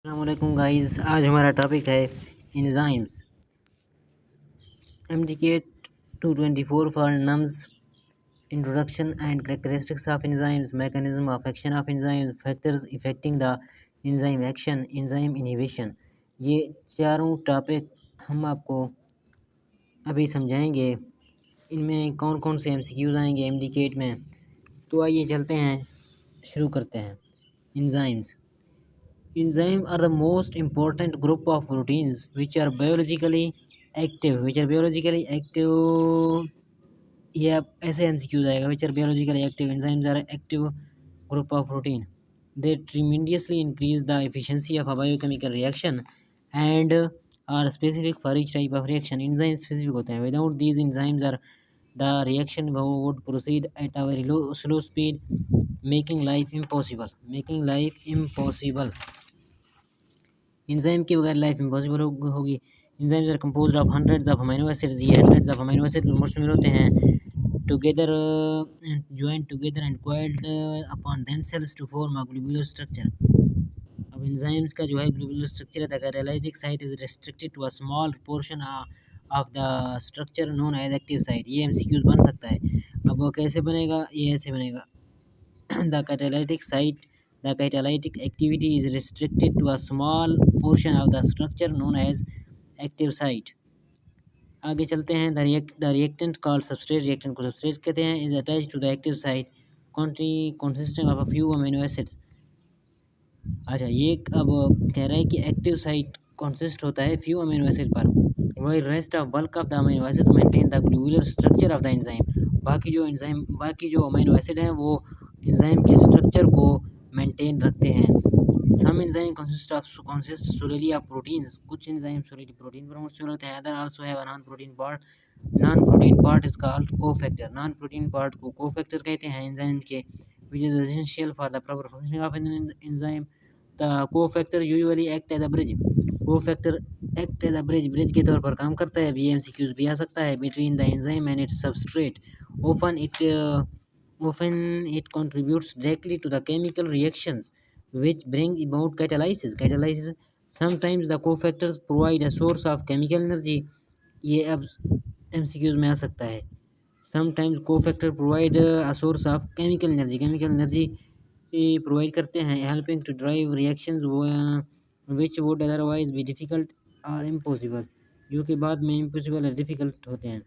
अस्सलामुअलैकुम गाइस, आज हमारा टॉपिक है enzymes. MDK 224 for NUMS, introduction and characteristics of enzymes, mechanism of action of enzymes, factors affecting the enzyme action, enzyme inhibition। ये चारों topic हम आपको अभी समझाएंगे। इनमें कौन कौन से MCQs आएंगे MDK में। तो आइए चलते हैं, शुरू करते हैं। Enzymes Enzymes are the most important group of proteins which are biologically active. ये आप ऐसे MCQ आएगा, which are biologically active. Enzymes are active group of protein. They tremendously increase the efficiency of a biochemical reaction and are specific for each type of reaction. Enzymes specific होते हैं. Without these enzymes are the reaction would proceed at a very slow speed, making life impossible. Enzyme के बगैर life impossible होगी। Enzymes are composed of hundreds of amino acids. ये hundreds of amino acid मुश्तमिल होते हैं together join together and coiled upon themselves to form a globular structure. अब enzymes का जो है ग्लोबुलर स्ट्रक्चर है, catalytic site is restricted to a small portion of the structure known as active site. ये MCQs बन सकता है। अब वो कैसे बनेगा, ये ऐसे बनेगा। The catalytic activity is restricted to a small portion of the structure known as active site. आगे चलते हैं। The reactant called substrate, reactant को substrate कहते हैं, is attached to the active site consisting of a few amino acids. अच्छा, ये अब कह रहा है कि एक्टिव साइट consist होता है few amino acid पर, while rest of bulk of the amino acids maintain the globular structure of the enzyme. बाकी जो अमीनो एसिड हैं वो एंजाइम के स्ट्रक्चर को मेंटेन रखते हैं। Some enzyme consist solely of proteins. कुछ एंजाइम solely प्रोटीन पर मुश्तमिल होते हैं। Other also have a non-protein part. Non-protein part is called cofactor. Non-protein part को cofactor कहते हैं एंजाइम के, which is essential for the proper functioning of an enzyme. The cofactor usually act as a bridge. Cofactor act as a bridge के तौर पर काम करता है। MCQs भी आ सकता है between the enzyme and its substrate. Often it contributes directly to the chemical reactions which bring about catalysis. Sometimes the cofactors provide a source of chemical energy. ये अब MCQs में आ सकता है। Sometimes cofactor provide a source of chemical energy provide करते हैं, helping to drive reactions which would otherwise be difficult or impossible, जो कि बाद में impossible और difficult होते हैं।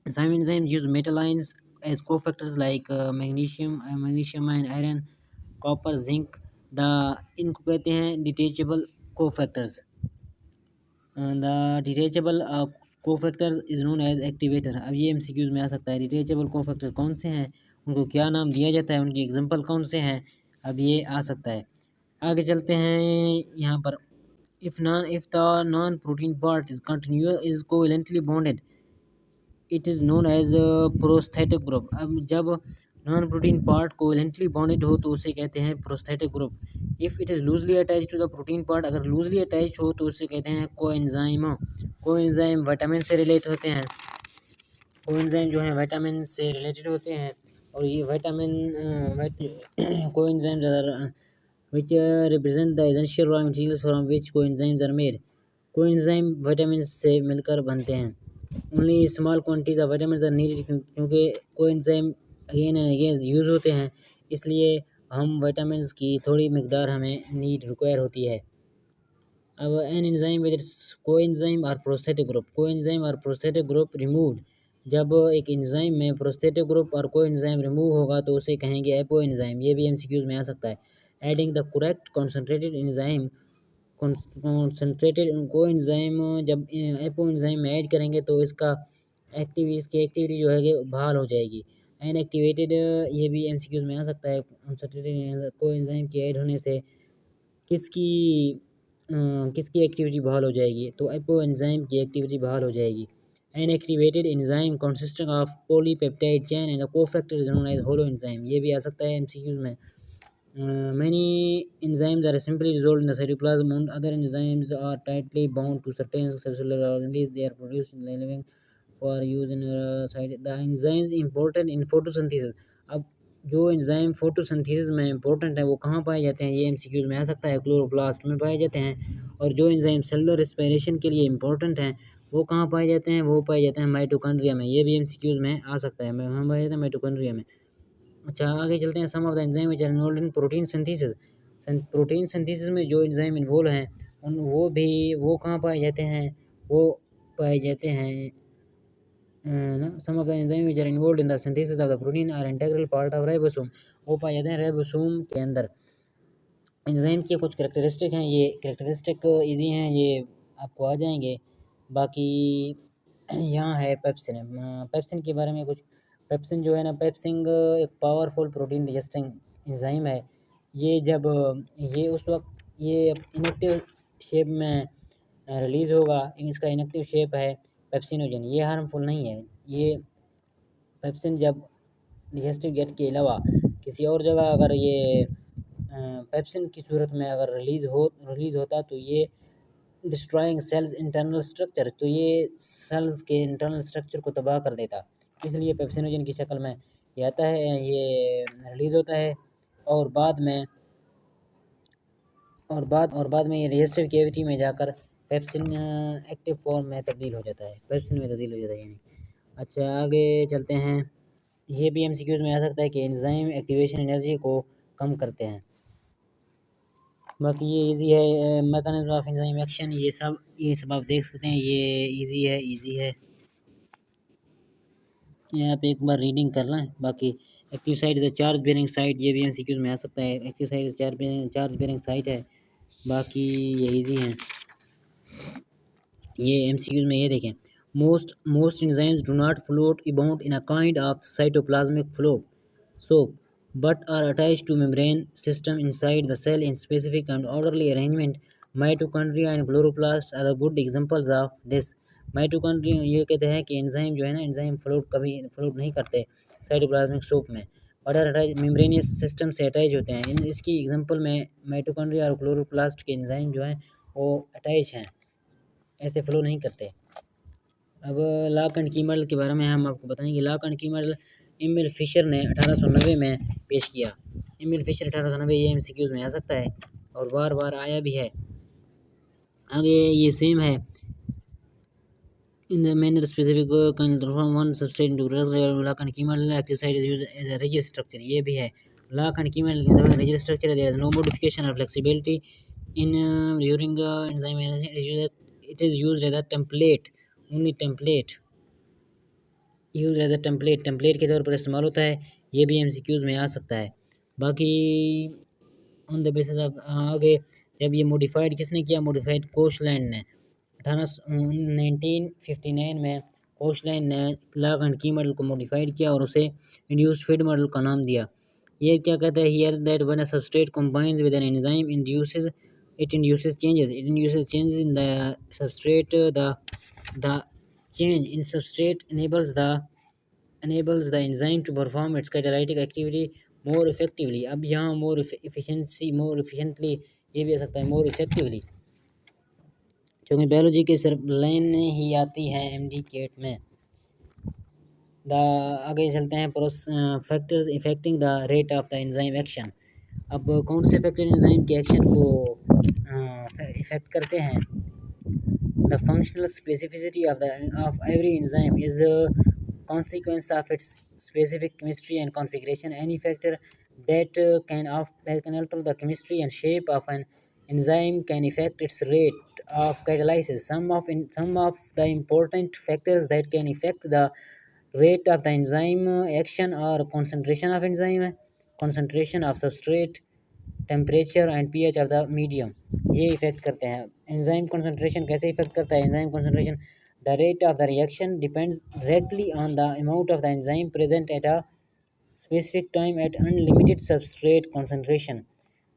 Some enzymes use metal ions as cofactors like magnesium and iron, copper, zinc. इनको कहते हैं detachable cofactors. The detachable cofactors is known as activator. अब ये MCQs में आ सकता है। detachable cofactors कौन से हैं, उनको क्या नाम दिया जाता है, उनकी एग्जांपल कौन से हैं, अब ये आ सकता है। आगे चलते हैं यहाँ पर। if the non-protein part is covalently bonded, it is known as a prosthetic group. अब जब non protein part covalently bonded हो तो उसे कहते हैं prosthetic group. If it is loosely attached to the protein part, अगर लूजली अटैच हो तो उसे कहते हैं कोएंजाइम विटामिन से रिलेट होते हैं। कोएंजाइम जो है विटामिन से रिलेटेड होते हैं, और ये coenzymes are which represent the essential raw materials from which coenzymes are made. Coenzyme vitamin से मिलकर बनते हैं। Only small quantities of vitamins are needed, क्योंकि coenzyme again and again use होते हैं, इसलिए हम विटामिन्स की थोड़ी मिकदार हमें रिक्वायर होती है। अब an enzyme with its coenzyme और प्रोस्थेटिक ग्रुप रिमूव्ड, जब एक एंजाइम में प्रोस्थेटिक ग्रुप और कोएंजाइम रिमूव होगा तो उसे कहेंगे एपो एंजाइम। ये भी MCQs में आ सकता है। Adding the correct concentrated enzyme, concentrated coenzyme जब एपो एंजाइम में ऐड करेंगे तो इसकी एक्टिविटी जो है कि बहाल हो जाएगी। इनएक्टिवेटेड, ये भी MCQs में आ सकता है। कॉन्सेंट्रेटेड कोएंजाइम के ऐड होने से किसकी एक्टिविटी बहाल हो जाएगी, तो एपो एंजाइम की एक्टिविटी बहाल हो जाएगी। Inactivated enzyme consisting of polypeptide chain and cofactor is known as holoenzyme. ये भी आ सकता है MCQs में। Many enzymes are simply dissolved in the cytoplasm, and other enzymes are tightly bound to certain cellular organelles. They are produced in living for use in the enzymes important in photosynthesis. अब जो enzyme photosynthesis में important है वो कहाँ पाए जाते हैं, ये एमसीक्यूज में आ सकता है, क्लोरोप्लास्ट में पाए जाते हैं। और जो एंजाइम सेलुलर रेस्पिरेशन के लिए इंपॉर्टेंट हैं वो कहाँ पाए जाते हैं, वो पाए जाते हैं माइटोकॉन्ड्रिया में, ये भी एमसीक्यूज में आ सकता है, हम पाए जाते हैं माइटोकॉन्ड्रिया में। अच्छा आगे चलते हैं, some of the enzyme which are involved in protein synthesis. Protein synthesis में जो एंजाइम इन्वॉल्व हैं उन वो कहाँ पाए जाते हैं, वो पाए जाते हैं ना, some of the enzyme which are involved in the synthesis of the protein are integral part of ribosome, वो पाए जाते हैं राइबोसोम के अंदर। एंजाइम के कुछ कैरेक्टरिस्टिक हैं, ये कैरेक्टरिस्टिक इजी हैं, ये आपको आ जाएंगे। बाकी यहाँ है पेप्सिन, पेप्सिन के बारे में कुछ, पेप्सिन जो है ना, पेप्सिन एक पावरफुल प्रोटीन डाइजेस्टिंग एंजाइम है। ये जब ये उस वक्त ये इनएक्टिव शेप में रिलीज़ होगा, इसका इनएक्टिव शेप है पेप्सिनोजन, ये हार्मफुल नहीं है। ये पेप्सिन जब डाइजेस्टिव गेट के अलावा किसी और जगह अगर ये पेप्सिन की सूरत में अगर रिलीज़ होता तो ये डिस्ट्रॉइंग सेल्स इंटरनल स्ट्रक्चर, तो ये सेल्स के इंटरनल स्ट्रक्चर को तबाह कर देता, इसलिए पेप्सिनोजन की शक्ल में ये आता है, ये रिलीज़ होता है और बाद में ये डाइजेस्टिव कैविटी में जाकर पेप्सिन एक्टिव फॉर्म में तब्दील हो जाता है, पेप्सिन में तब्दील हो जाता है यानी। अच्छा आगे चलते हैं, ये भी एमसीक्यूज में आ सकता है कि एंजाइम एक्टिवेशन एनर्जी को कम करते हैं। बाकी ये इजी है, मैकेनिज्म ऑफ एंजाइम एक्शन, ये सब आप देख सकते हैं, ये इजी है, यहाँ पे एक बार रीडिंग कर लें। बाकी active site is charge bearing site, ये भी एमसीक्यूज में आ सकता है, active site is charge bearing site है। बाकी ये इजी हैं, ये एमसीक्यूज में ये देखें, most enzymes do not float about in a kind of cytoplasmic flow soap, but are attached to membrane system inside the cell in specific and orderly arrangement. Mitochondria and chloroplasts are the good examples of this. Mitochondria, ये कहते हैं कि enzyme जो है ना, enzyme कभी float नहीं करते साइटोप्लाज्मिक सोप में, और अटैच मेम्ब्रेनियस सिस्टम से अटैच होते हैं। इसकी एग्जांपल में माइटोकॉन्ड्रिया और क्लोरोप्लास्ट के एंजाइम जो हैं वो अटैच हैं, ऐसे फ्लो नहीं करते। अब लॉक एंड की मॉडल के बारे में हम आपको बताएंगे। Lock and key model Emil Fischer ने 1890 में पेश किया। एमिल फिशर 1890, ये एमसीक्यूज में आ सकता है और बार बार आया भी है। आगे ये सेम है, in the manner specific can transform one substrate into lock and key model, active site is used as a rigid structure, ये भी है। Lock and key model rigid structure, there is no modification और flexibility in during enzyme, it is used as a template, only template use as a template के तौर पर इस्तेमाल होता है, ये भी एमसीक्यूज में आ सकता है। बाकी ऑन द बेसिस ऑफ आगे, जब ये मॉडिफाइड किसने किया, मॉडिफाइड कोशलैंड ने 1959 में कोशलैंड ने लॉक एंड की मॉडल को मॉडिफाइड किया और उसे इंड्यूस्ड फीड मॉडल का नाम दिया। ये क्या कहता है here, that when a substrate combines with an enzyme induces changes in the substrate, the change in substrate enables the enzyme to perform its catalytic activity more effectively। अब यहाँ more efficiently ये भी आ सकता है more effectively, क्योंकि biology के सिर्फ line ही आती है एमडी केट में। आगे चलते हैं, factors affecting the rate of the enzyme action. अब कौन से फैक्टर एंजाइम के एक्शन को इफेक्ट करते हैं। The functional specificity of every enzyme is a consequence of its specific chemistry and configuration. Any factor that can alter the chemistry and shape of an enzyme can affect its rate of catalysis. Some of the important factors that can affect the rate of the enzyme action are concentration of substrate, temperature and pH of the medium, ये affect करते हैं। Enzyme concentration कैसे affect करता है, enzyme concentration, the rate of the reaction depends directly on the amount of the enzyme present at a specific time at unlimited substrate concentration.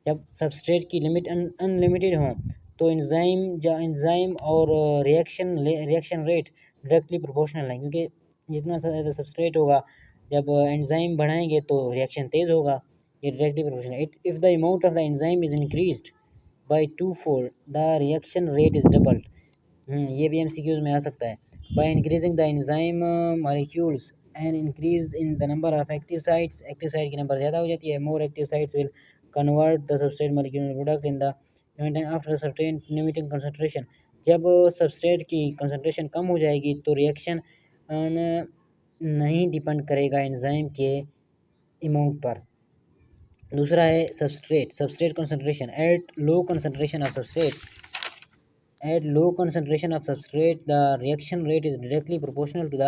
जब substrate की limit unlimited हो तो enzyme और reaction rate directly proportional है, क्योंकि जितना ज़्यादा substrate होगा जब एंजाइम बढ़ाएंगे तो रिएक्शन तेज़ होगा, ये directly proportional. If the amount of the enzyme is increased by 2-fold the reaction rate is doubled. ये भी एमसीक्यूज में आ सकता है। By increasing the enzyme molecules and increase in the number of active site की number ज़्यादा हो जाती है. More active sites will convert the substrate molecular product in the after certain limiting concentration. जब सबस्ट्रेट की कंसंट्रेशन कम हो जाएगी तो रिएक्शन नहीं डिपेंड करेगा एंजाइम के अमाउंट पर. दूसरा है substrate concentration. At low concentration of substrate, the reaction rate is directly proportional to the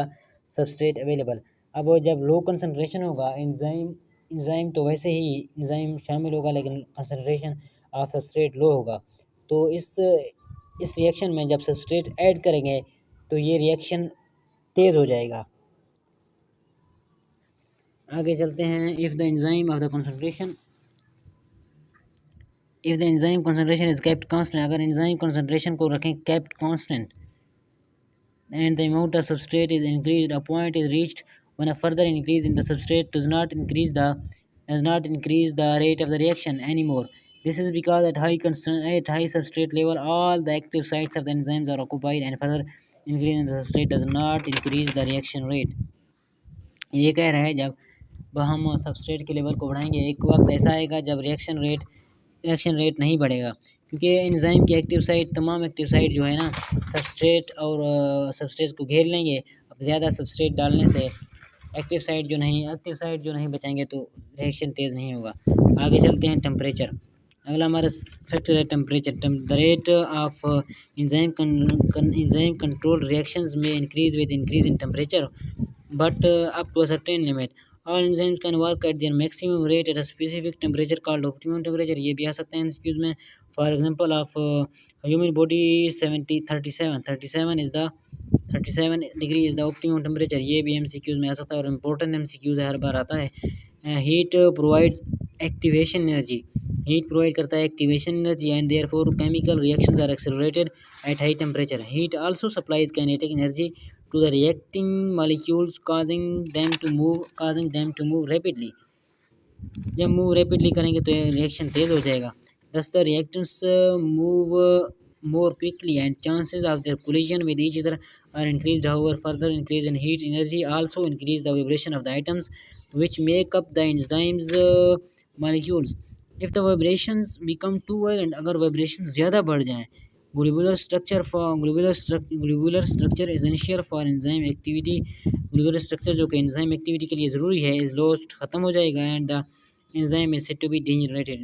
substrate available. अब जब लो कंसंट्रेशन होगा इंजाइम तो वैसे ही इंजाइम शामिल होगा लेकिन कंसंट्रेशन ऑफ सबस्ट्रेट लो होगा. तो इस रिएक्शन में जब सबस्ट्रेट ऐड करेंगे तो ये रिएक्शन तेज़ हो जाएगा. आगे चलते हैं. If the enzyme concentration is kept constant, अगर enzyme concentration को रखें kept constant and the amount of substrate is increased, a point is reached when a further increase in the substrate does not increase the rate of the reaction anymore. This is because at high substrate level all the active sites of the enzymes are occupied and further increase in the substrate does not increase the reaction rate. ये कह रहा है जब हम substrate के level को बढ़ाएंगे एक वक्त ऐसा आएगा जब रिएक्शन रेट नहीं बढ़ेगा, क्योंकि एंजाइम की तमाम एक्टिव साइट जो है ना सबस्ट्रेट को घेर लेंगे. अब ज़्यादा सबस्ट्रेट डालने से एक्टिव साइट जो नहीं बचाएंगे तो रिएक्शन तेज़ नहीं होगा. आगे चलते हैं. टेम्परेचर. अगला हमारा फैक्टर है temperature. The rate of enzyme control reactions में increase with increase in temperature but up to a certain limit. All enzymes can work at their maximum rate at a specific temperature called optimum temperature. ये भी आ सकते हैं excuse में. For example of human body 37 degree is the optimum temperature. ये भी MCQs में आ सकता है और important MCQs हर बार आता है. Heat provides activation energy. Heat provide करता है activation energy and therefore chemical reactions are accelerated at high temperature. Heat also supplies kinetic energy to the reacting molecules causing them to move rapidly. जब move rapidly करेंगे तो reaction तेज़ हो जाएगा. Thus the reactants move more quickly and chances of their collision with each other are increased. However, further increase in heat energy also increase the vibration of the atoms which make up the enzymes molecules. If the vibrations become too violent, अगर vibrations ज़्यादा बढ़ जाएं, globular structure is essential for enzyme activity. globular structure जो कि enzyme activity के लिए ज़रूरी है is lost, ख़त्म हो जाएगा. and the enzyme is said to be degenerated.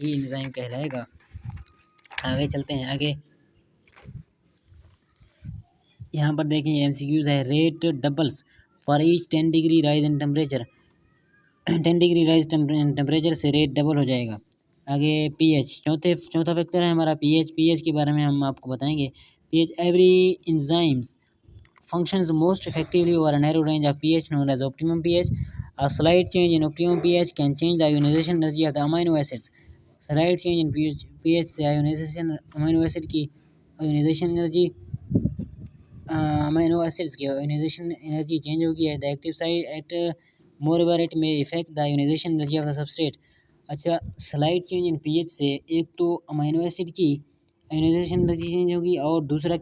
He enzyme कहलाएगा. आगे चलते हैं. आगे यहाँ पर देखें MCQs है. Rate doubles for each 10 degree rise in temperature. 10 degree rise temperature से रेट डबल हो जाएगा. आगे pH. चौथा फैक्टर है हमारा pH के बारे में हम आपको बताएंगे. pH every enzymes functions most effectively over a narrow range of pH known as optimum pH. A slight change in optimum pH can change the ionization energy of the amino acids. Slight change in pH से amino acids की ionization energy change होगी at the active site. At moreover it may affect the ionization energy of the substrate. अच्छा, slide change in pH से एक तो amino acid की ionisation energy change होगी और दूसरा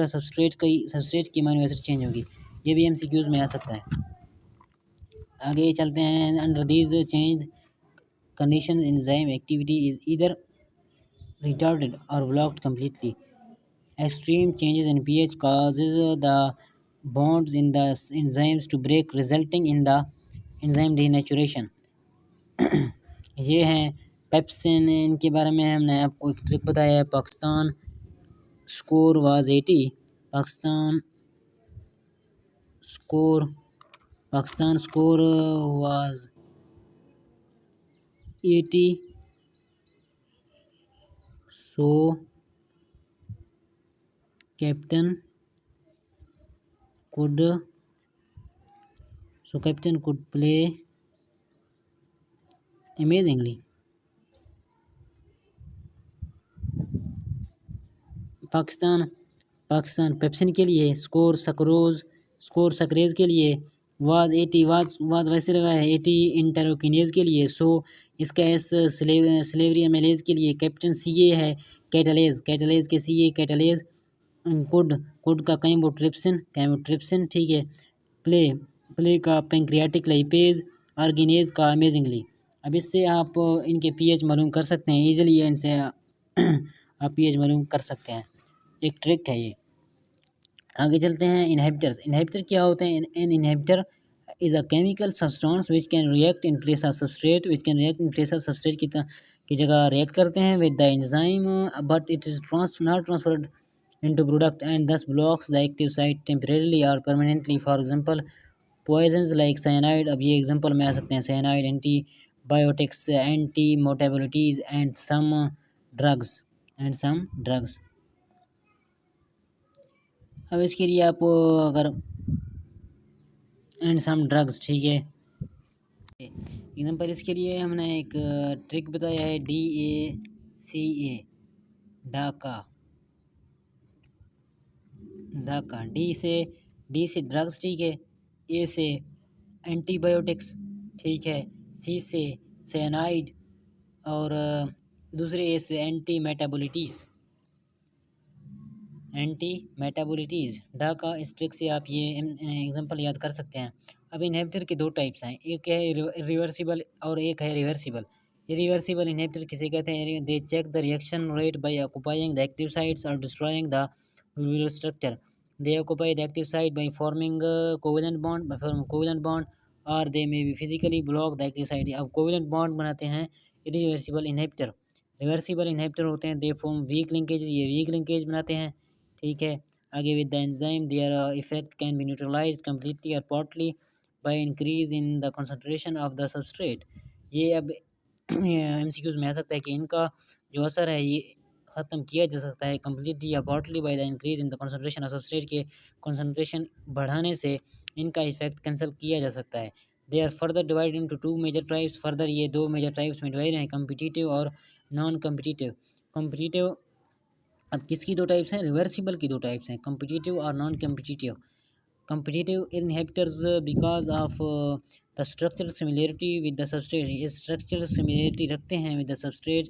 सबस्ट्रेट की अमीनो एसिड चेंज होगी. ये भी MCQs में आ सकता है. आगे चलते हैं. Under these change condition enzyme activity is either retarded और blocked completely. Extreme changes in pH causes the bonds in the enzymes to break resulting in the enzyme denaturation. ये हैं पेप्सिन. इनके बारे में हमने आपको एक ट्रिक बताया है. Pakistan score was 80. Pakistan score was 80. So captain could play amazingly. Pakistan pepsin के लिए स्कोर सक्रेज के लिए वाज 80. वाज वैसे लगा है 80. इंटरोकिनेज के लिए 100. इसका एस स्लेवरी एमेलेज के लिए. कैप्टन CA है कैटालेज के CA कैटालेज कुड कुड का कैमोट्रिप्सिन, ठीक है। प्ले प्ले का पेंक्रियाटिक लाइपेज, आर्गिनेज का अमेजिंगली। अब इससे आप इनके पीएच मालूम कर सकते हैं इजीली, इनसे आप पीएच मालूम कर सकते हैं, एक ट्रिक है ये। आगे चलते हैं। इनहिबिटर क्या होते हैं? An inhibitor is a chemical substance which can react in place of substrate, की जगह रिएक्ट करते हैं with the enzyme, but it is not transferred into product and thus blocks the active site temporarily or permanently. For example, poisons like cyanide, अब ये example में आ सकते हैं, cyanide, antibiotics, anti मोटेबिलिटीज drugs. अब इसके लिए आप अगर एंड सम ड्रग्स, ठीक है। एग्जांपल इसके लिए हमने एक ट्रिक बताया है, DACA, डाका। डी से ड्रग्स, ठीक है। ए से एंटीबायोटिक्स, ठीक है। सी से साइनाइड, और दूसरे ए से एंटी मेटाबोलिटीज़। डाका, इस ट्रिक से आप ये एग्जांपल याद कर सकते हैं। अब इनहिबिटर के दो टाइप्स हैं, एक है रिवर्सिबल और एक है रिवर्सिबल। ये रिवर्सिबल इनहिबिटर किसे कहते हैं? They check the reaction rate by occupying the active sites और destroying the structure. They occupy the active site by forming a covalent bond, or they may be physically block the active site. अब covalent bond बनाते हैं irreversible inhibitor। Reversible inhibitor होते हैं, they form weak linkage, ये weak linkage बनाते हैं, ठीक है। आगे with the enzyme their effect can be neutralized completely और partly by increase in the concentration of the substrate. ये अब एमसीक्यूज में आ सकता है कि इनका जो असर है ये ख़त्म किया जा सकता है कम्प्लीटली या partly by the increase in the concentration of substrate के कंसंट्रेशन बढ़ाने से इनका इफेक्ट कैंसिल किया जा सकता है। They are further divide into two major types. Further ये दो मेजर टाइप्स में डिवाइड हैं, कम्पिटिटिव और नॉन कम्पिटिटिव। अब किसकी दो टाइप्स हैं? रिवर्सिबल की दो टाइप्स हैं, कम्पिटिटिव और non competitive. Competitive inhibitors because of the structural similarity with the substrate, ये स्ट्रक्चरल सिमिलरिटी रखते हैं with the substrate.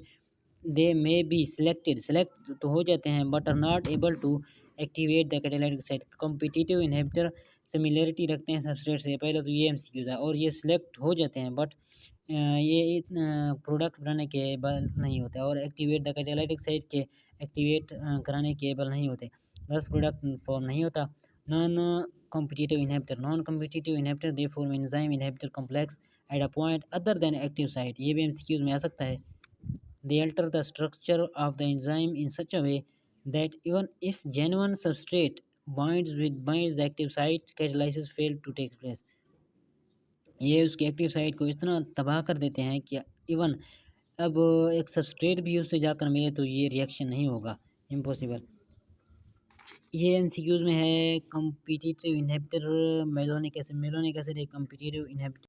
They may be select तो हो जाते हैं, but are not able to activate the catalytic site. Competitive inhibitor similarity रखते हैं substrate से, पहले तो ये एमसीक्यू था, और ये सिलेक्ट हो जाते हैं, बट ये प्रोडक्ट बनाने के एबल नहीं होते, और एक्टिवेट द कैटालाइटिक साइट के एक्टिवेट कराने के एबल नहीं होते, दस प्रोडक्ट फॉर्म नहीं होता। Non competitive inhibitor they form enzyme inhibitor complex at a point other than active site. ये भी एमसीक्यूज में आ सकता है। They alter the structure of the enzyme in such a way that even if genuine substrate binds the active site, catalysis fail to take place. ये उसकी active site को इतना तबाह कर देते हैं कि इवन अब एक सबस्ट्रेट भी उससे जाकर मिले तो ये रिएक्शन नहीं होगा, इम्पॉसिबल। ये एमसीक्यूज में है। कम्पिटिटिव इनहिबिटर मेलोनिक एसिड एक कम्पिटिटिव इनहिबिटर